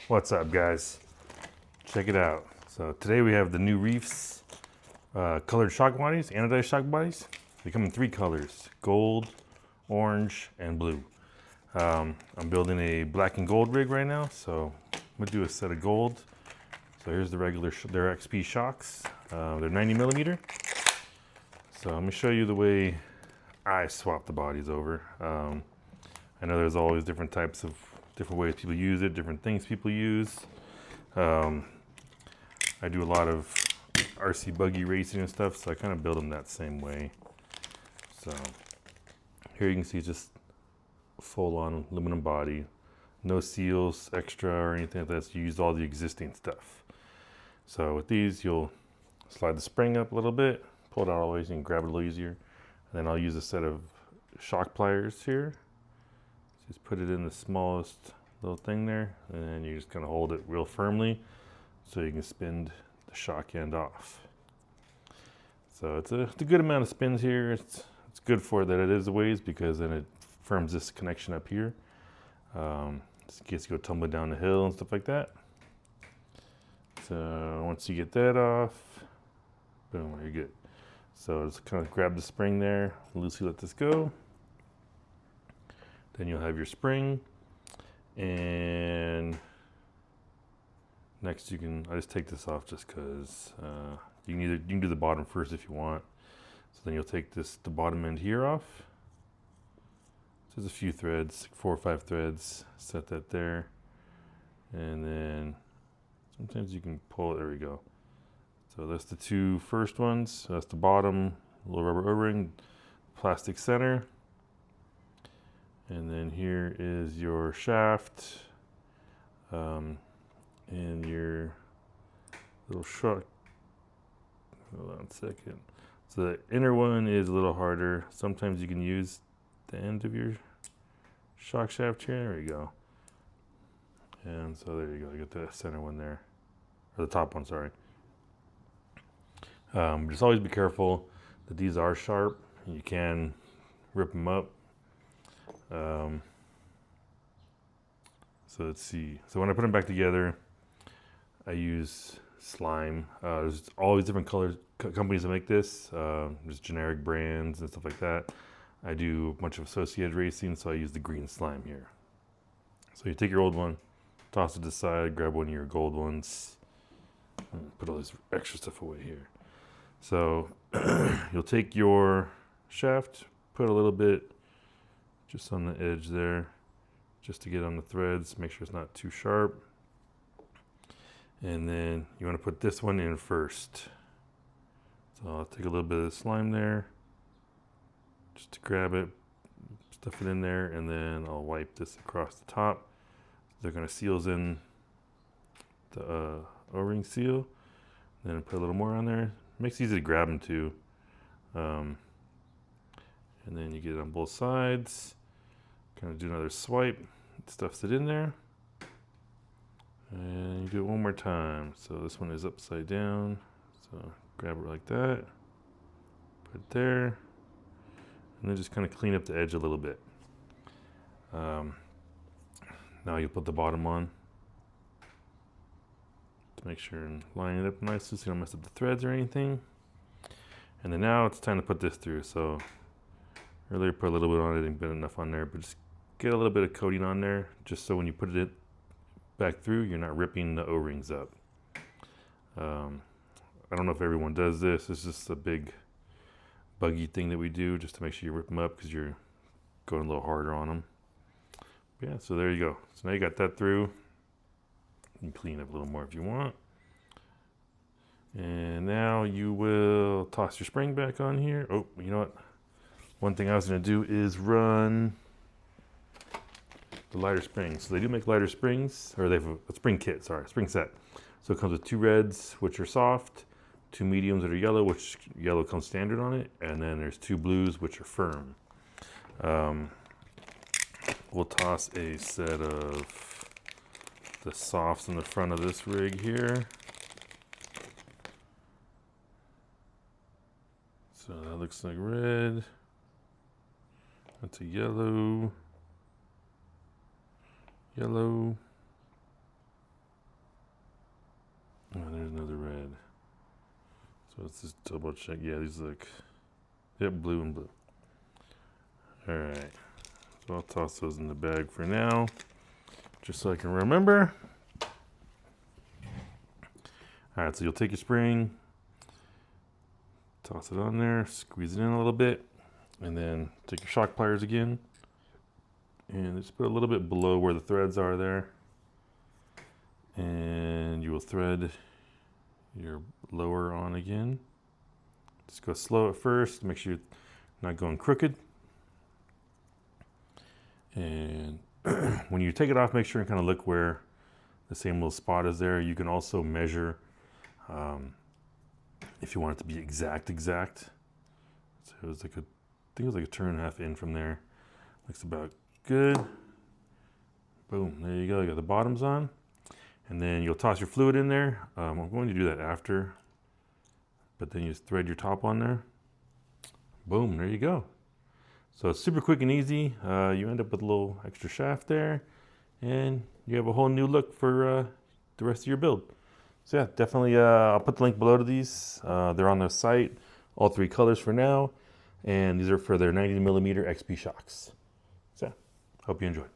What's up, guys? Check it out. So today we have the new Reefs colored shock bodies, anodized shock bodies. They come in 3 colors: gold, orange, and blue. I'm building a black and gold rig right now, so I'm gonna do a set of gold. So here's the regular, they're XP shocks. They're 90 millimeter. So let me show you the way I swap the bodies over. I know there's always different ways people use it, different things people use. I do a lot of RC buggy racing and stuff, so I kind of build them that same way. So here you can see just full on aluminum body, no seals extra or anything like that. So you use all the existing stuff. So with these, you'll slide the spring up a little bit, pull it out all the way so you can grab it a little easier. And then I'll use a set of shock pliers here. Just put it in the smallest little thing there, and then you just kind of hold it real firmly so you can spin the shock end off. So it's a good amount of spins here. It's good for it that it is a ways, because then it firms this connection up here. Just in case you go tumbling down the hill and stuff like that. So once you get that off, boom, you're good. So just kind of grab the spring there, loosely let this go. Then you'll have your spring, and next I just take this off just because you can do the bottom first if you want. So then you'll take the bottom end here off. Just a few threads, 4 or 5 threads, set that there. And then sometimes you can pull it, there we go. So that's the 2 first ones. So that's the bottom, little rubber O-ring, plastic center. And then here is your shaft, and your little shock. Hold on a second. So the inner one is a little harder. Sometimes you can use the end of your shock shaft here. There you go. And so there you go. You got the center one there, or the top one, sorry. Just always be careful that these are sharp. You can rip them up. So let's see. So when I put them back together, I use slime. There's all these different companies that make this. There's generic brands and stuff like that. I do a bunch of associated racing, so I use the green slime here. So you take your old one, toss it to the side, grab one of your gold ones, and put all this extra stuff away here. So you'll take your shaft, put a little bit just on the edge there, just to get on the threads, make sure it's not too sharp. And then you want to put this one in first. So I'll take a little bit of the slime there, just to grab it, stuff it in there, and then I'll wipe this across the top. They're going to seals in the O-ring seal. Then put a little more on there. Makes it easy to grab them too. And then you get it on both sides. Kind of do another swipe. It stuffs it in there. And you do it one more time. So this one is upside down. So grab it like that. Put it there. And then just kind of clean up the edge a little bit. Now you put the bottom on to make sure and line it up nicely so you don't mess up the threads or anything. And then now it's time to put this through. So earlier put a little bit on it, didn't put enough on there, but just get a little bit of coating on there, just so when you put it back through, you're not ripping the O-rings up. I don't know if everyone does this. It's just a big buggy thing that we do, just to make sure you rip them up, because you're going a little harder on them. But yeah, so there you go. So now you got that through. You can clean up a little more if you want. And now you will toss your spring back on here. Oh, you know what? One thing I was going to do is run the lighter springs. So they do make lighter springs, or they have a spring kit, sorry, spring set. So it comes with 2 reds, which are soft, 2 mediums that are yellow, which yellow comes standard on it, and then there's 2 blues, which are firm. We'll toss a set of the softs in the front of this rig here. So that looks like red. That's a yellow. Yellow. So let's just double check. Yeah, these look, yep, blue and blue. All right, so I'll toss those in the bag for now, just so I can remember. All right, so you'll take your spring, toss it on there, squeeze it in a little bit, and then take your shock pliers again, and just put a little bit below where the threads are there. And you will thread your lower on again. Just go slow at first, make sure you're not going crooked. And when you take it off, make sure and kind of look where the same little spot is there. You can also measure if you want it to be exact. So it was like I think it was like a turn and a half in from there. Looks about good. Boom, there you go, you got the bottoms on. And then you'll toss your fluid in there. I'm going to do that after, but then you just thread your top on there. Boom, there you go. So it's super quick and easy. You end up with a little extra shaft there, and you have a whole new look for the rest of your build. So yeah, definitely, I'll put the link below to these. They're on their site, all 3 colors for now, and these are for their 90mm XP shocks. So yeah, hope you enjoyed.